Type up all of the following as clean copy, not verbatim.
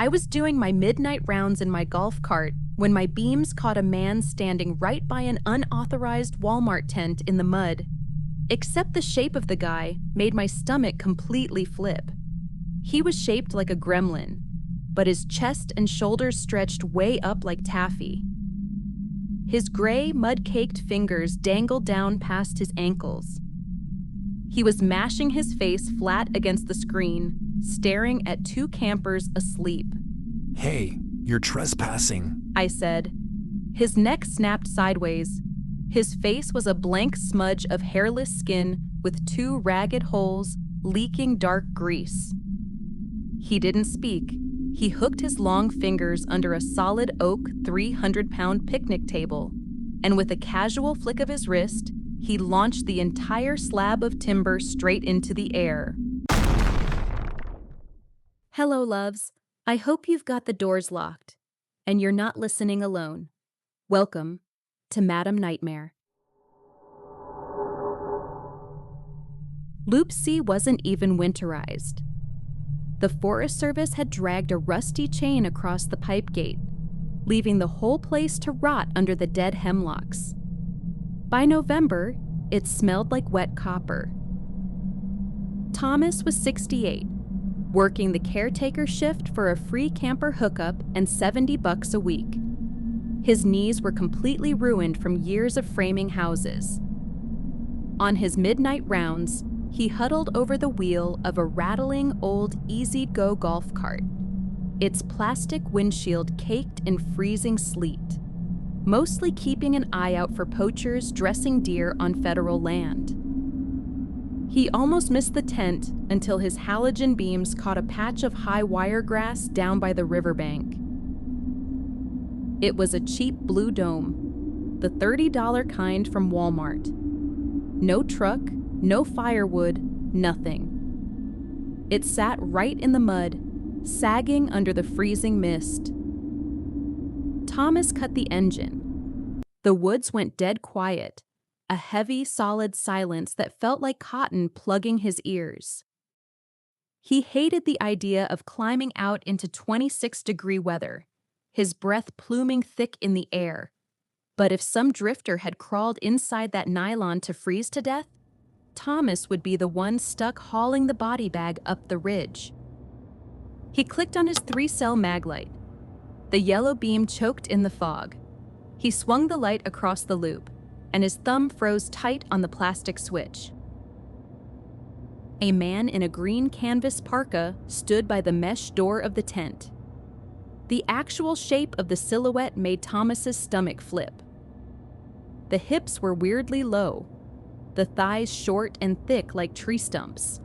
I was doing my midnight rounds in my golf cart when my beams caught a man standing right by an unauthorized Walmart tent in the mud. Except the shape of the guy made my stomach completely flip. He was shaped like a gremlin, but his chest and shoulders stretched way up like taffy. His gray, mud-caked fingers dangled down past his ankles. He was mashing his face flat against the screen, staring at two campers asleep. "Hey, you're trespassing," I said. His neck snapped sideways. His face was a blank smudge of hairless skin with two ragged holes leaking dark grease. He didn't speak. He hooked his long fingers under a solid oak 300-pound picnic table, and with a casual flick of his wrist, he launched the entire slab of timber straight into the air. Hello, loves. I hope you've got the doors locked, and you're not listening alone. Welcome to Madam Nightmare. Loop C wasn't even winterized. The Forest Service had dragged a rusty chain across the pipe gate, leaving the whole place to rot under the dead hemlocks. By November, it smelled like wet copper. Thomas was 68, working the caretaker shift for a free camper hookup and $70 a week. His knees were completely ruined from years of framing houses. On his midnight rounds, he huddled over the wheel of a rattling old easy-go golf cart, its plastic windshield caked in freezing sleet, mostly keeping an eye out for poachers dressing deer on federal land. He almost missed the tent until his halogen beams caught a patch of high wiregrass down by the riverbank. It was a cheap blue dome, the $30 kind from Walmart. No truck, no firewood, nothing. It sat right in the mud, sagging under the freezing mist. Thomas cut the engine. The woods went dead quiet, a heavy, solid silence that felt like cotton plugging his ears. He hated the idea of climbing out into 26-degree weather, his breath pluming thick in the air. But if some drifter had crawled inside that nylon to freeze to death, Thomas would be the one stuck hauling the body bag up the ridge. He clicked on his 3-cell mag light. The yellow beam choked in the fog. He swung the light across the loop, and his thumb froze tight on the plastic switch. A man in a green canvas parka stood by the mesh door of the tent. The actual shape of the silhouette made Thomas's stomach flip. The hips were weirdly low, the thighs short and thick like tree stumps,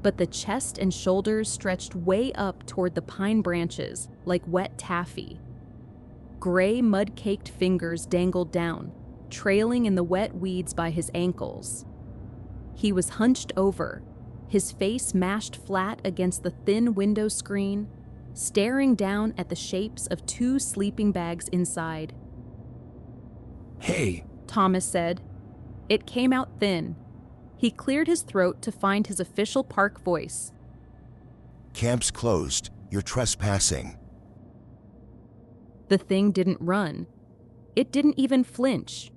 but the chest and shoulders stretched way up toward the pine branches like wet taffy. Gray, mud-caked fingers dangled down, trailing in the wet weeds by his ankles. He was hunched over, his face mashed flat against the thin window screen, staring down at the shapes of 2 sleeping bags inside. "Hey," Thomas said. It came out thin. He cleared his throat to find his official park voice. "Camp's closed. You're trespassing." The thing didn't run. It didn't even flinch.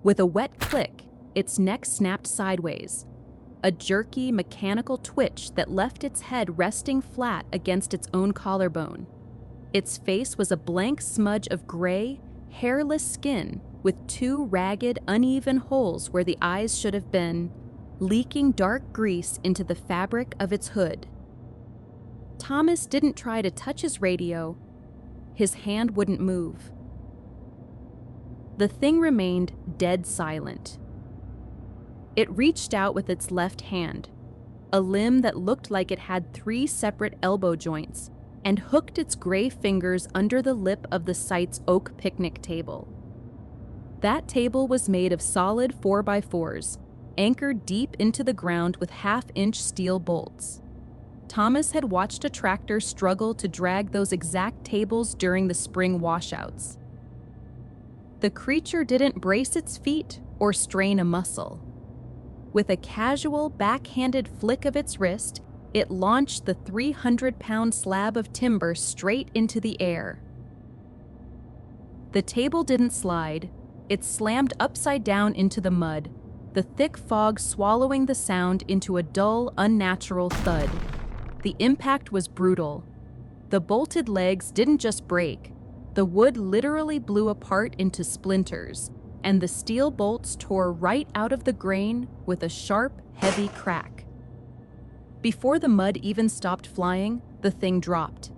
With a wet click, its neck snapped sideways, a jerky, mechanical twitch that left its head resting flat against its own collarbone. Its face was a blank smudge of gray, hairless skin with 2 ragged, uneven holes where the eyes should have been, leaking dark grease into the fabric of its hood. Thomas didn't try to touch his radio. His hand wouldn't move. The thing remained dead silent. It reached out with its left hand, a limb that looked like it had 3 separate elbow joints, and hooked its gray fingers under the lip of the site's oak picnic table. That table was made of solid 4x4s, anchored deep into the ground with half-inch steel bolts. Thomas had watched a tractor struggle to drag those exact tables during the spring washouts. The creature didn't brace its feet or strain a muscle. With a casual, backhanded flick of its wrist, It launched the 300-pound slab of timber straight into the air. The table didn't slide. It slammed upside down into the mud, the thick fog swallowing the sound into a dull, unnatural thud. The impact was brutal. The bolted legs didn't just break. The wood literally blew apart into splinters, and the steel bolts tore right out of the grain with a sharp, heavy crack. Before the mud even stopped flying, the thing dropped.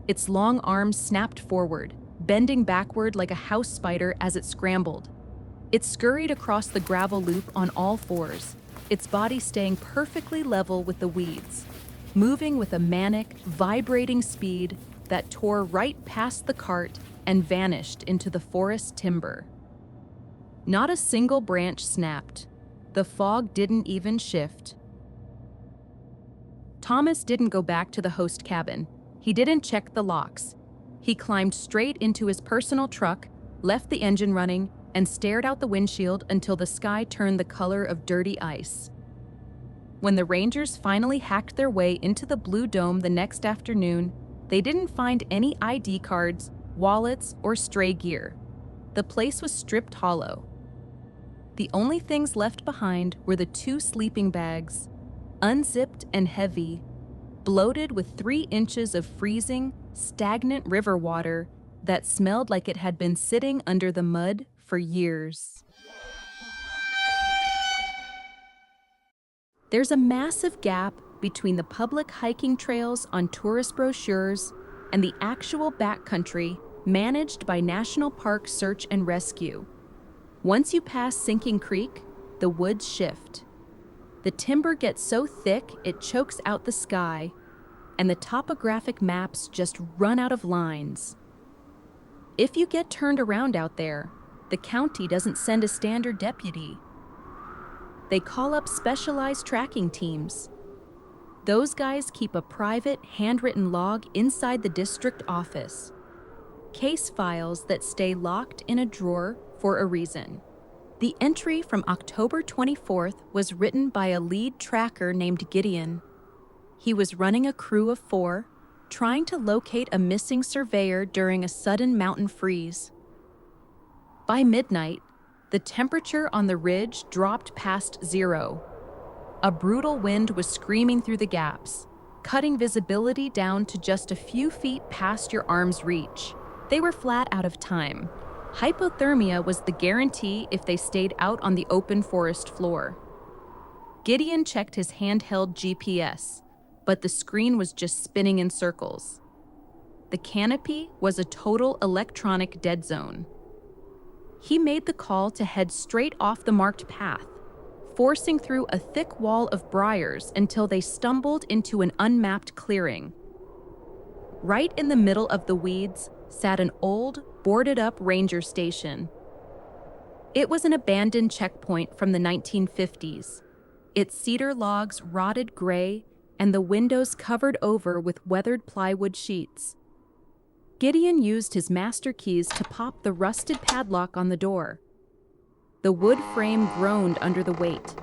Its long arms snapped forward, bending backward like a house spider as it scrambled. It scurried across the gravel loop on all fours, its body staying perfectly level with the weeds, moving with a manic, vibrating speed that tore right past the cart and vanished into the forest timber. Not a single branch snapped. The fog didn't even shift. Thomas didn't go back to the host cabin. He didn't check the locks. He climbed straight into his personal truck, left the engine running, and stared out the windshield until the sky turned the color of dirty ice. When the Rangers finally hacked their way into the Blue Dome the next afternoon, they didn't find any ID cards, wallets, or stray gear. The place was stripped hollow. The only things left behind were the 2 sleeping bags, unzipped and heavy, bloated with 3 inches of freezing, stagnant river water that smelled like it had been sitting under the mud for years. There's a massive gap between the public hiking trails on tourist brochures and the actual backcountry managed by National Park Search and Rescue. Once you pass Sinking Creek, the woods shift. The timber gets so thick it chokes out the sky, and the topographic maps just run out of lines. If you get turned around out there, the county doesn't send a standard deputy. They call up specialized tracking teams. Those guys keep a private, handwritten log inside the district office. Case files that stay locked in a drawer for a reason. The entry from October 24th was written by a lead tracker named Gideon. He was running a crew of 4, trying to locate a missing surveyor during a sudden mountain freeze. By midnight, the temperature on the ridge dropped past 0. A brutal wind was screaming through the gaps, cutting visibility down to just a few feet past your arm's reach. They were flat out of time. Hypothermia was the guarantee if they stayed out on the open forest floor. Gideon checked his handheld GPS, but the screen was just spinning in circles. The canopy was a total electronic dead zone. He made the call to head straight off the marked path, forcing through a thick wall of briars until they stumbled into an unmapped clearing. Right in the middle of the weeds sat an old, boarded-up ranger station. It was an abandoned checkpoint from the 1950s, its cedar logs rotted gray and the windows covered over with weathered plywood sheets. Gideon used his master keys to pop the rusted padlock on the door. The wood frame groaned under the weight,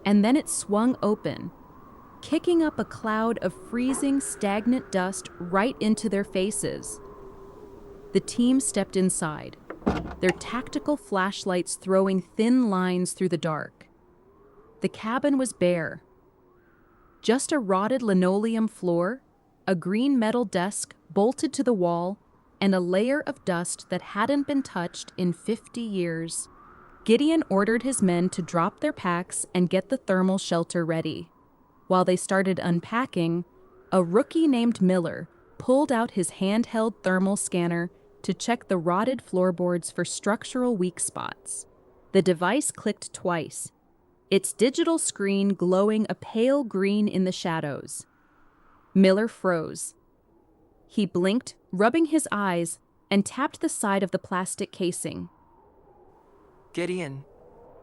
and then it swung open, kicking up a cloud of freezing, stagnant dust right into their faces. The team stepped inside, their tactical flashlights throwing thin lines through the dark. The cabin was bare. Just a rotted linoleum floor, a green metal desk bolted to the wall, and a layer of dust that hadn't been touched in 50 years. Gideon ordered his men to drop their packs and get the thermal shelter ready. While they started unpacking, a rookie named Miller pulled out his handheld thermal scanner to check the rotted floorboards for structural weak spots. The device clicked twice, its digital screen glowing a pale green in the shadows. Miller froze. He blinked, rubbing his eyes, and tapped the side of the plastic casing. Gideon,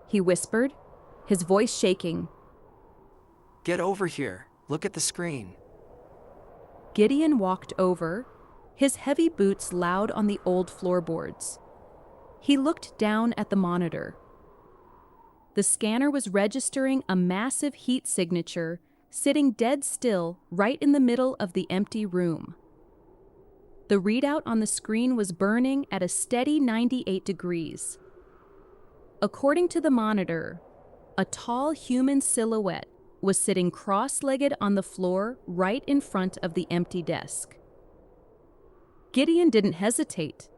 He whispered, his voice shaking. get over here. Look at the screen. Gideon walked over, his heavy boots loud on the old floorboards. He looked down at the monitor. The scanner was registering a massive heat signature sitting dead still right in the middle of the empty room. The readout on the screen was burning at a steady 98 degrees. According to the monitor, a tall human silhouette was sitting cross-legged on the floor right in front of the empty desk. Gideon didn't hesitate.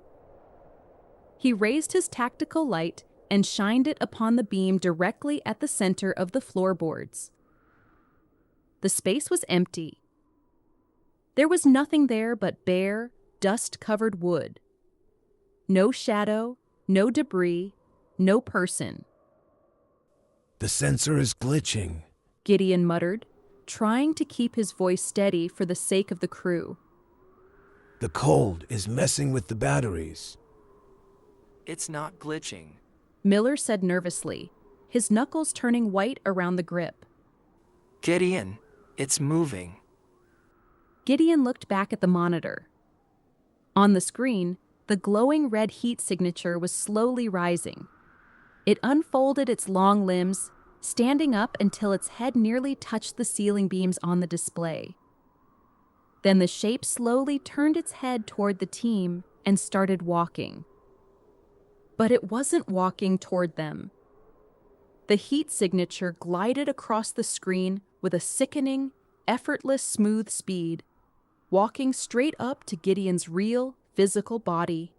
He raised his tactical light and shined it upon the beam directly at the center of the floorboards. The space was empty. There was nothing there but bare, dust-covered wood. No shadow, no debris, no person. The sensor is glitching. Gideon muttered, trying to keep his voice steady for the sake of the crew. The cold is messing with the batteries. It's not glitching. Miller said nervously, his knuckles turning white around the grip. Gideon, it's moving. Gideon looked back at the monitor. On the screen, the glowing red heat signature was slowly rising. It unfolded its long limbs, standing up until its head nearly touched the ceiling beams on the display. Then the shape slowly turned its head toward the team and started walking. But it wasn't walking toward them. The heat signature glided across the screen with a sickening, effortless, smooth speed, walking straight up to Gideon's real, physical body.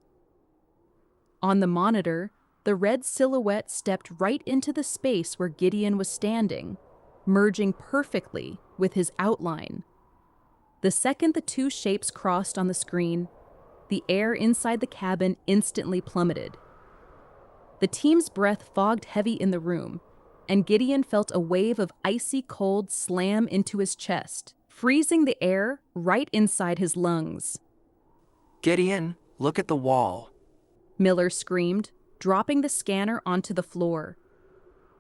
On the monitor, the red silhouette stepped right into the space where Gideon was standing, merging perfectly with his outline. The second the two shapes crossed on the screen, the air inside the cabin instantly plummeted. The team's breath fogged heavy in the room, and Gideon felt a wave of icy cold slam into his chest, freezing the air right inside his lungs. Gideon, look at the wall. Miller screamed, dropping the scanner onto the floor.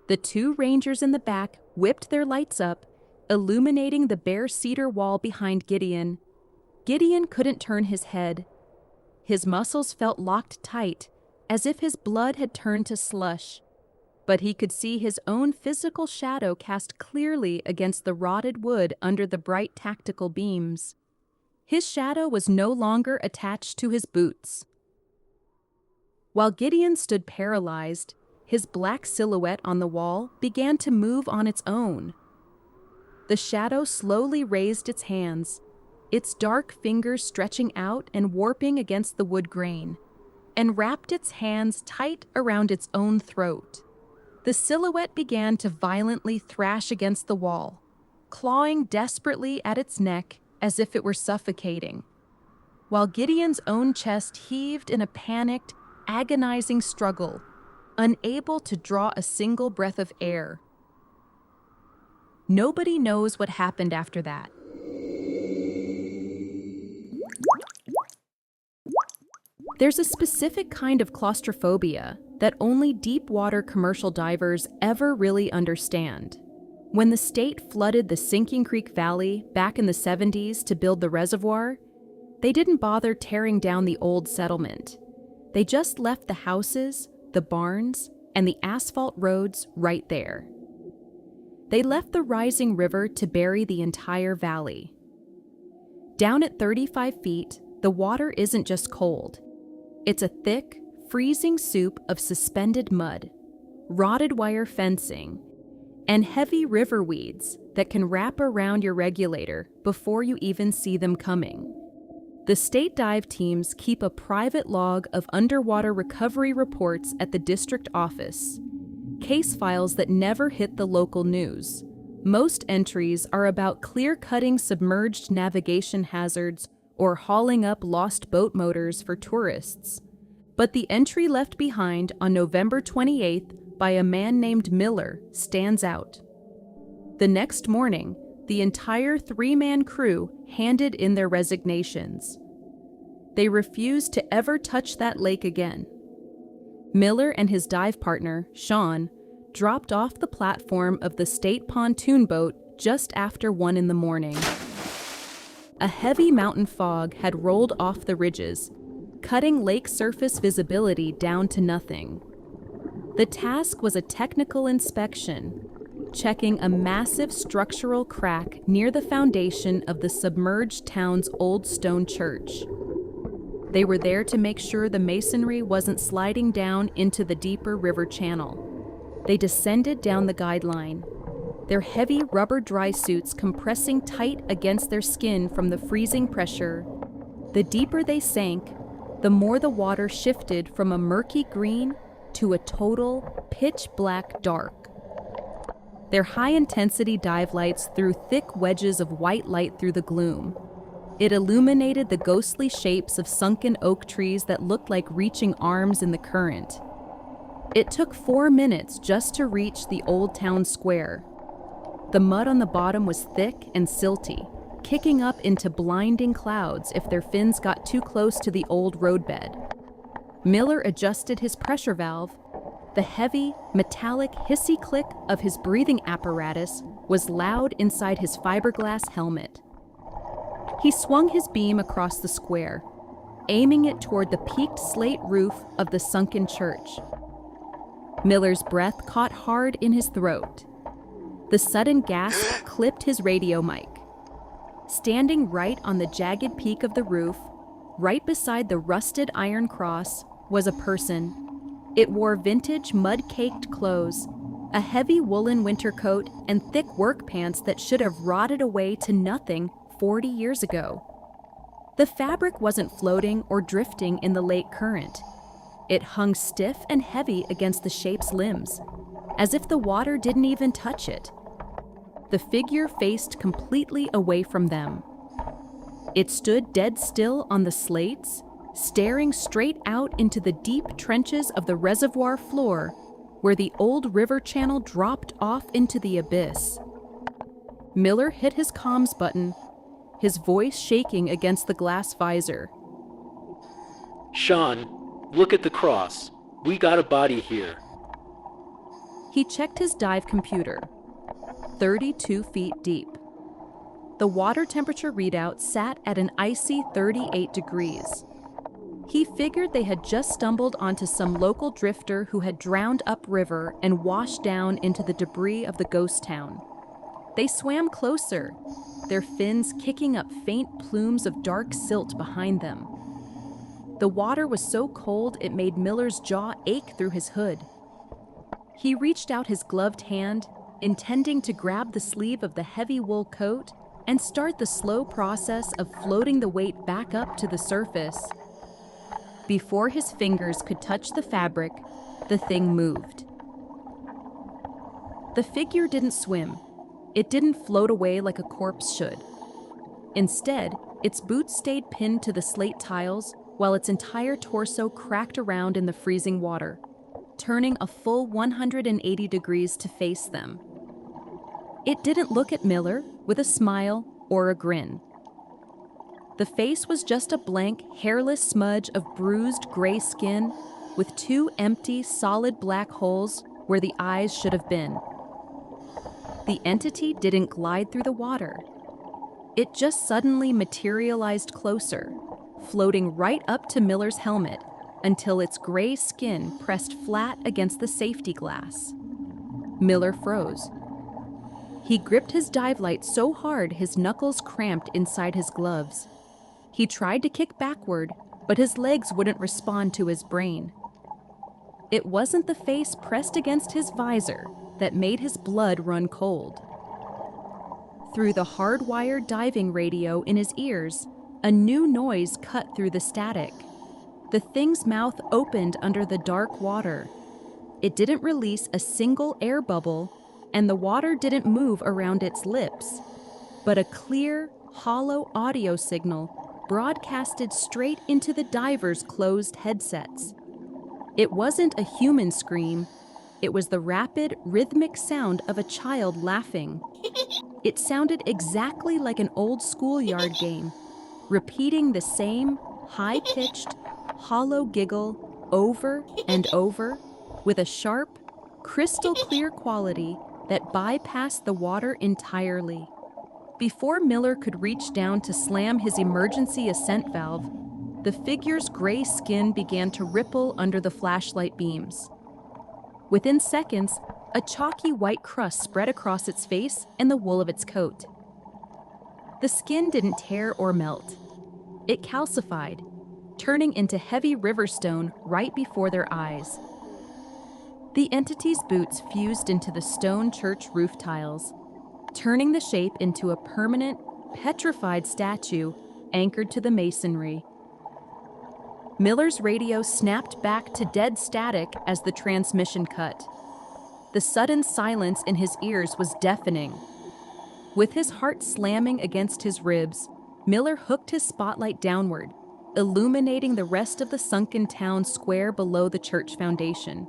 The two rangers in the back whipped their lights up, illuminating the bare cedar wall behind Gideon. Gideon couldn't turn his head. His muscles felt locked tight, as if his blood had turned to slush. But he could see his own physical shadow cast clearly against the rotted wood under the bright tactical beams. His shadow was no longer attached to his boots. While Gideon stood paralyzed, his black silhouette on the wall began to move on its own. The shadow slowly raised its hands, its dark fingers stretching out and warping against the wood grain, and wrapped its hands tight around its own throat. The silhouette began to violently thrash against the wall, clawing desperately at its neck as if it were suffocating, while Gideon's own chest heaved in a panicked, agonizing struggle, unable to draw a single breath of air. Nobody knows what happened after that. There's a specific kind of claustrophobia that only deep-water commercial divers ever really understand. When the state flooded the Sinking Creek Valley back in the 70s to build the reservoir, they didn't bother tearing down the old settlement. They just left the houses, the barns, and the asphalt roads right there. They left the rising river to bury the entire valley. Down at 35 feet, the water isn't just cold. It's a thick, freezing soup of suspended mud, rotted wire fencing, and heavy river weeds that can wrap around your regulator before you even see them coming. The state dive teams keep a private log of underwater recovery reports at the district office, case files that never hit the local news. Most entries are about clear-cutting submerged navigation hazards or hauling up lost boat motors for tourists. But the entry left behind on November 28th by a man named Miller stands out. The next morning, the entire three-man crew handed in their resignations. They refused to ever touch that lake again. Miller and his dive partner, Sean, dropped off the platform of the state pontoon boat just after 1 a.m. A heavy mountain fog had rolled off the ridges, cutting lake surface visibility down to nothing. The task was a technical inspection, checking a massive structural crack near the foundation of the submerged town's old stone church. They were there to make sure the masonry wasn't sliding down into the deeper river channel. They descended down the guideline, their heavy rubber dry suits compressing tight against their skin from the freezing pressure. The deeper they sank, the more the water shifted from a murky green to a total pitch-black dark. Their high-intensity dive lights threw thick wedges of white light through the gloom. It illuminated the ghostly shapes of sunken oak trees that looked like reaching arms in the current. It took 4 minutes just to reach the old town square. The mud on the bottom was thick and silty, kicking up into blinding clouds if their fins got too close to the old roadbed. Miller adjusted his pressure valve. The heavy, metallic, hissy click of his breathing apparatus was loud inside his fiberglass helmet. He swung his beam across the square, aiming it toward the peaked slate roof of the sunken church. Miller's breath caught hard in his throat. The sudden gasp clipped his radio mic. Standing right on the jagged peak of the roof, right beside the rusted iron cross, was a person. It wore vintage, mud-caked clothes, a heavy woolen winter coat, and thick work pants that should have rotted away to nothing 40 years ago. The fabric wasn't floating or drifting in the lake current. It hung stiff and heavy against the shape's limbs, as if the water didn't even touch it. The figure faced completely away from them. It stood dead still on the slates, staring straight out into the deep trenches of the reservoir floor where the old river channel dropped off into the abyss. Miller hit his comms button, his voice shaking against the glass visor. Sean, look at the cross. We got a body here. He checked his dive computer. 32 feet deep. The water temperature readout sat at an icy 38 degrees. He figured they had just stumbled onto some local drifter who had drowned upriver and washed down into the debris of the ghost town. They swam closer, their fins kicking up faint plumes of dark silt behind them. The water was so cold it made Miller's jaw ache through his hood. He reached out his gloved hand, intending to grab the sleeve of the heavy wool coat and start the slow process of floating the weight back up to the surface. Before his fingers could touch the fabric, the thing moved. The figure didn't swim. It didn't float away like a corpse should. Instead, its boots stayed pinned to the slate tiles while its entire torso cracked around in the freezing water, turning a full 180 degrees to face them. It didn't look at Miller with a smile or a grin. The face was just a blank, hairless smudge of bruised gray skin with 2 empty, solid black holes where the eyes should have been. The entity didn't glide through the water. It just suddenly materialized closer, floating right up to Miller's helmet until its gray skin pressed flat against the safety glass. Miller froze. He gripped his dive light so hard his knuckles cramped inside his gloves. He tried to kick backward, but his legs wouldn't respond to his brain. It wasn't the face pressed against his visor that made his blood run cold. Through the hardwired diving radio in his ears, a new noise cut through the static. The thing's mouth opened under the dark water. It didn't release a single air bubble, and the water didn't move around its lips, but a clear, hollow audio signal broadcasted straight into the divers' closed headsets. It wasn't a human scream. It was the rapid, rhythmic sound of a child laughing. It sounded exactly like an old schoolyard game, repeating the same high-pitched, hollow giggle over and over with a sharp, crystal-clear quality that bypassed the water entirely. Before Miller could reach down to slam his emergency ascent valve, the figure's gray skin began to ripple under the flashlight beams. Within seconds, A chalky white crust spread across its face and the wool of its coat. The skin didn't tear or melt. It calcified, turning into heavy river stone right before their eyes. The entity's boots fused into the stone church roof tiles, turning the shape into a permanent, petrified statue anchored to the masonry. Miller's radio snapped back to dead static as the transmission cut. The sudden silence in his ears was deafening. With his heart slamming against his ribs, Miller hooked his spotlight downward, illuminating the rest of the sunken town square below the church foundation.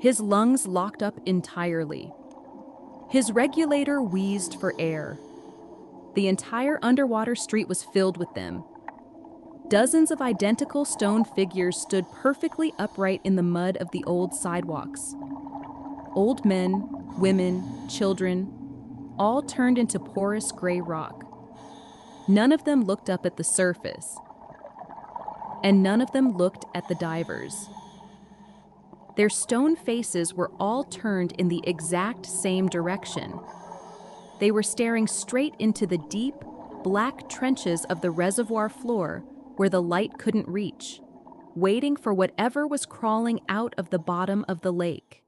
His lungs locked up entirely. His regulator wheezed for air. The entire underwater street was filled with them. Dozens of identical stone figures stood perfectly upright in the mud of the old sidewalks. Old men, women, children, all turned into porous gray rock. None of them looked up at the surface, and none of them looked at the divers. Their stone faces were all turned in the exact same direction. They were staring straight into the deep, black trenches of the reservoir floor where the light couldn't reach, waiting for whatever was crawling out of the bottom of the lake.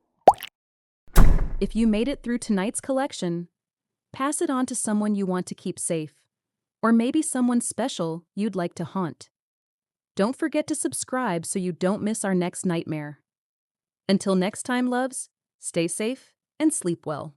If you made it through tonight's collection, pass it on to someone you want to keep safe, or maybe someone special you'd like to haunt. Don't forget to subscribe so you don't miss our next nightmare. Until next time, loves, stay safe and sleep well.